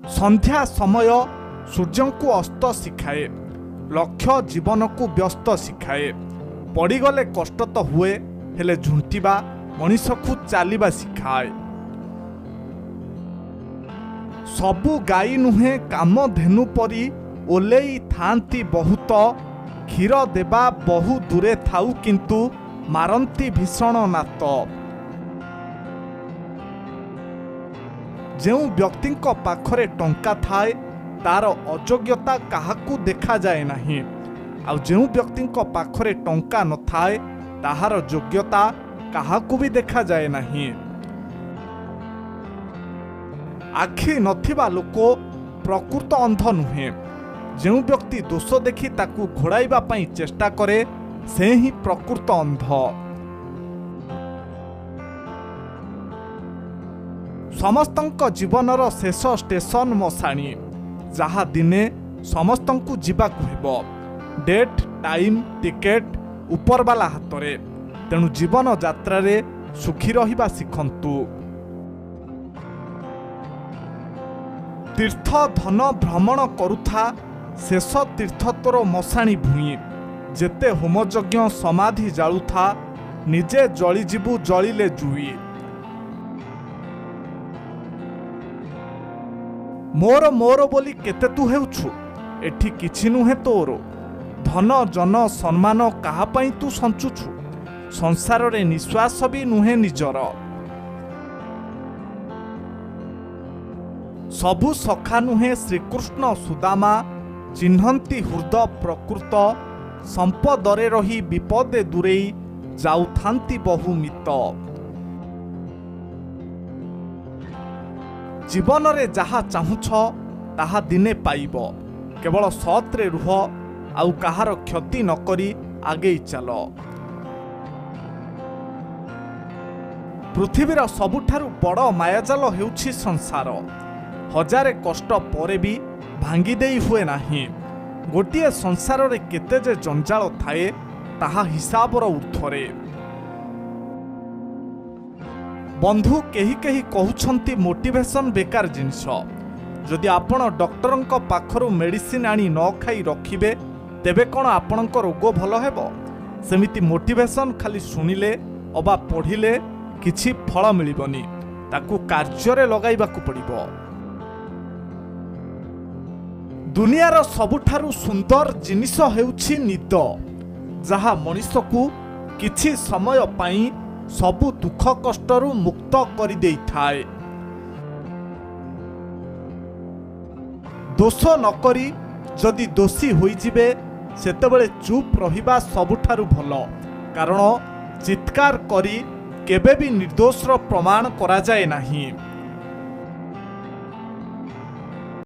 संध्या समय सूर्य को अस्त शिखाए, लक्ष्य जीवन को व्यस्त शिखाए। पड़गले कष्ट तो हुए, हेले झुंटिबा मनीष को चलवा शिखाए। सबु गाई नुहे काम धेनु परी ओलेई थांती बहुत, क्षीर देवा बहु दूरे थाउ किंतु मारंती भीषण नात। जो व्यक्ति पाखरे टंका थाए तार अयोग्यता काहाकू देखा जाए नहीं, आउ जो व्यक्ति पाखरे टंका न थाए ताहार योग्यता काहाकू भी देखा जाए नहीं। आखि नथिबा लोक प्रकृत अंध नुहे। जो व्यक्ति दोष देखि ताकू घोड़ाइबा पई चेष्टा करे से ही प्रकृत अंध। समस्तंक जीवनर शेष स्टेशन मशाणी, जहा दिने समस्तंकु जीवाकु हेबो। डेट टाइम टिकेट उपरवाला हातरे, तेणु जीवन यात्रा रे सुखी रहिबा शिखंतु। तीर्थ धन भ्रमण करुथा शेष तीर्थ तोर मशाणी भूई। जेते होमयज्ञ समाधि जालुथा निजे जली जीवु जलिले जुई। मोर मोर बोली केते तू हेउछु, एठी किछि नुहे तोर। धन जन सम्मान काहा पई तू संचुछु, संसार रे निश्वास भी नुहे निजर। सबु सखा नुहे श्रीकृष्ण सुदामा, चिन्हंती हृदय प्रकृत। संपदरे रही विपदे दूरेई जाउथांती बहु मित। जीवन रे जहा चाहुछ ताहा दिने पाइब। केवल सत्रे रुह, आउ कहार क्षति न करी आगे चल। पृथ्वीर सबुठारु बड़ मायाजाल हेउछि संसार। हजारे कष्ट परे भी भांगी देई हुए नाही। गोटिए संसार रे केते जे जंजाल थाए ताहा हिसाबर ऊर्ध्वरे। बंधु केही केही कहउछंती मोटिवेशन बेकार जिनिस। जदि आपण डॉक्टरंक पाखरु मेडिसिन आनी न खाई रखिबे तेबे कोन आपणक रोग भल हेबो? सेमिति मोटिवेशन खाली सुनिले अबा पढ़िले किछि फल मिलिबनी, ताकू कार्य लगाइबाकू पड़िबो। दुनियार सबुठारु सुंदर जिनिस हेउछि निद, जहा मनुष्यकू किछि समय पाई सबु दुख कष्टरू मुक्त करि देइथाए। दोष नकरी जदि दोषी होइजिबे सेतेबेले चुप रहिबा सबुठारु भल, कारण चित्कार करी केबे भी निर्दोषर प्रमाण करा जाए नाही।